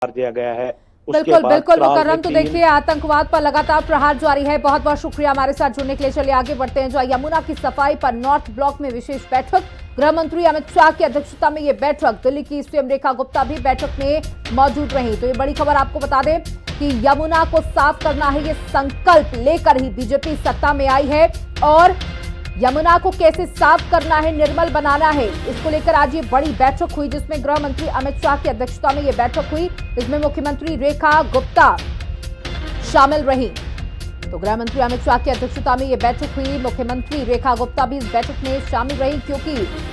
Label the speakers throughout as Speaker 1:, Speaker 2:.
Speaker 1: दिया गया है। उसके
Speaker 2: बिल्कुल
Speaker 1: बाद
Speaker 2: बिल्कुल
Speaker 1: त्राल में
Speaker 2: मुकर्रम। तो
Speaker 1: 3
Speaker 2: देखिए, आतंकवाद पर लगातार प्रहार जारी है। बहुत बहुत शुक्रिया हमारे साथ जुड़ने के लिए। चलिए आगे बढ़ते हैं। जो यमुना की सफाई पर नॉर्थ ब्लॉक में विशेष बैठक, गृह मंत्री अमित शाह की अध्यक्षता में ये बैठक, दिल्ली की सीएम रेखा गुप्ता भी बैठक में मौजूद रही। तो ये बड़ी खबर आपको बता दें कि यमुना को साफ करना है, ये संकल्प लेकर ही बीजेपी सत्ता में आई है। और यमुना को कैसे साफ करना है, निर्मल बनाना है, इसको लेकर आज ये बड़ी बैठक हुई, जिसमें गृह मंत्री अमित शाह की अध्यक्षता में ये बैठक हुई। इसमें मुख्यमंत्री रेखा गुप्ता शामिल रही। तो गृह मंत्री अमित शाह की अध्यक्षता में ये बैठक हुई। मुख्यमंत्री रेखा गुप्ता भी इस बैठक में शामिल रही, क्योंकि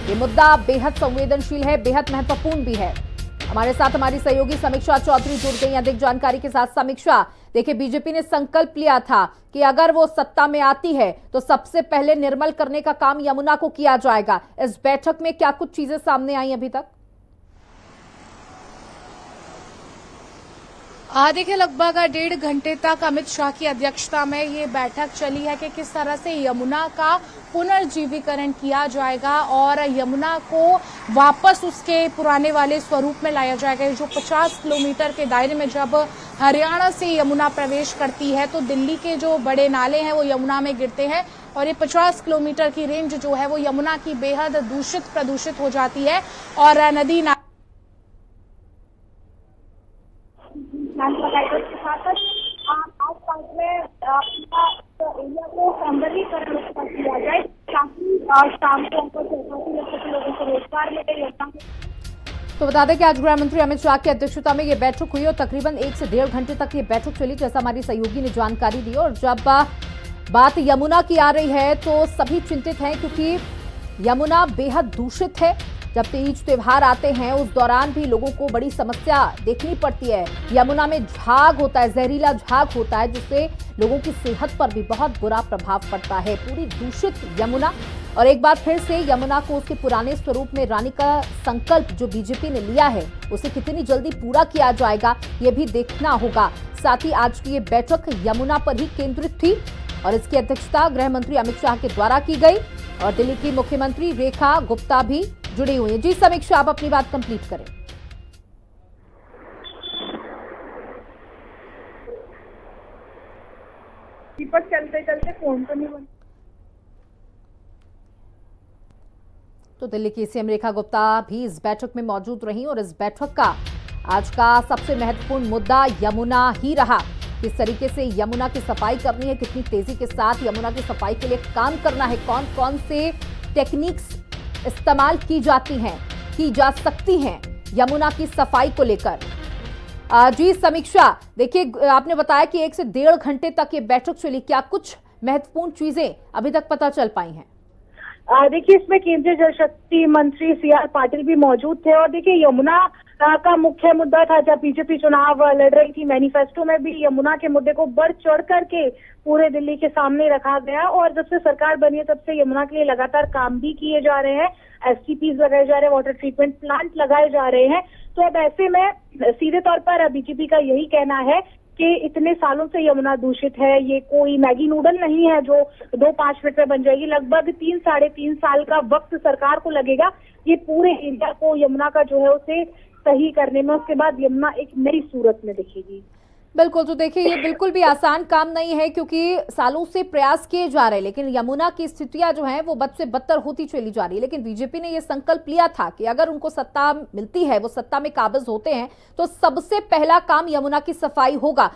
Speaker 2: ये मुद्दा बेहद संवेदनशील है, बेहद महत्वपूर्ण भी है। हमारे साथ हमारी सहयोगी समीक्षा चौधरी जुड़ गई अधिक जानकारी के साथ। समीक्षा, देखिए, बीजेपी ने संकल्प लिया था कि अगर वो सत्ता में आती है तो सबसे पहले निर्मल करने का काम यमुना को किया जाएगा। इस बैठक में क्या कुछ चीजें सामने आई अभी तक?
Speaker 3: देखिए, लगभग 1.5 घंटे तक अमित शाह की अध्यक्षता में ये बैठक चली है कि किस तरह से यमुना का पुनर्जीवीकरण किया जाएगा और यमुना को वापस उसके पुराने वाले स्वरूप में लाया जाएगा। जो 50 किलोमीटर के दायरे में जब हरियाणा से यमुना प्रवेश करती है तो दिल्ली के जो बड़े नाले हैं वो यमुना में गिरते हैं और ये 50 किलोमीटर की रेंज जो है वो यमुना की बेहद दूषित प्रदूषित हो जाती है और नदी
Speaker 4: आसपास में एरिया को सौंदर्यीकरण किया जाए ताकि शाम को हमको 84 लोगों को रोजगार मिले।
Speaker 2: तो बता दें कि आज गृह मंत्री अमित शाह की अध्यक्षता में यह बैठक हुई और तकरीबन 1 से 1.5 घंटे तक ये बैठक चली, जैसा हमारी सहयोगी ने जानकारी दी। और जब बात यमुना की आ रही है तो सभी चिंतित हैं, क्योंकि यमुना बेहद दूषित है। जब तीज त्योहार आते हैं उस दौरान भी लोगों को बड़ी समस्या देखनी पड़ती है। यमुना में झाग होता है, जहरीला झाग होता है, जिससे लोगों की सेहत पर भी बहुत बुरा प्रभाव पड़ता है। पूरी दूषित यमुना, और एक बार फिर से यमुना को उसके पुराने स्वरूप में लाने का संकल्प जो बीजेपी ने लिया है उसे कितनी जल्दी पूरा किया जाएगा ये भी देखना होगा। साथ ही आज की ये बैठक यमुना पर ही केंद्रित थी और इसकी अध्यक्षता गृह मंत्री अमित शाह के द्वारा की गई और दिल्ली की मुख्यमंत्री रेखा गुप्ता भी जुड़ी हुई है। जी समीक्षा, आप अपनी बात कंप्लीट करें।
Speaker 4: दीपक चलते चलते फोन तो नहीं बन।
Speaker 2: तो दिल्ली की सीएम रेखा गुप्ता भी इस बैठक में मौजूद रही और इस बैठक का आज का सबसे महत्वपूर्ण मुद्दा यमुना ही रहा। किस तरीके से यमुना की सफाई करनी है, कितनी तेजी के साथ यमुना की सफाई के लिए काम करना है, कौन कौन से टेक्निक्स इस्तेमाल की जा सकती हैं यमुना की सफाई को लेकर। जी समीक्षा, देखिए, आपने बताया कि 1 से 1.5 घंटे तक ये बैठक चली, क्या कुछ महत्वपूर्ण चीजें अभी तक पता चल पाई हैं?
Speaker 4: देखिए, इसमें केंद्रीय जल शक्ति मंत्री CR पाटिल भी मौजूद थे और देखिए यमुना का मुख्य मुद्दा था। जब बीजेपी चुनाव लड़ रही थी, मैनिफेस्टो में भी यमुना के मुद्दे को बढ़ चढ़ करके पूरे दिल्ली के सामने रखा गया और जब से सरकार बनी है तब से यमुना के लिए लगातार काम भी किए जा रहे हैं। STPs लगाए जा रहे हैं, वाटर ट्रीटमेंट प्लांट लगाए जा रहे हैं। तो अब ऐसे में सीधे तौर पर बीजेपी का यही कहना है कि इतने सालों से यमुना दूषित है, ये कोई मैगी नूडल नहीं है जो 2-5 मिनट में बन जाएगी। लगभग 3-3.5 साल का वक्त सरकार को लगेगा ये पूरे एरिया को, यमुना का जो है उसे सही करने में। उसके बाद यमुना एक नई सूरत में दिखेगी।
Speaker 2: बिल्कुल। तो देखिए, ये बिल्कुल भी आसान काम नहीं है, क्योंकि सालों से प्रयास किए जा रहे हैं, लेकिन यमुना की स्थितियां जो हैं वो बद से बदतर होती चली जा रही है। लेकिन बीजेपी ने ये संकल्प लिया था कि अगर उनको सत्ता मिलती है, वो सत्ता में काबिज होते हैं, तो सबसे पहला काम यमुना की सफाई होगा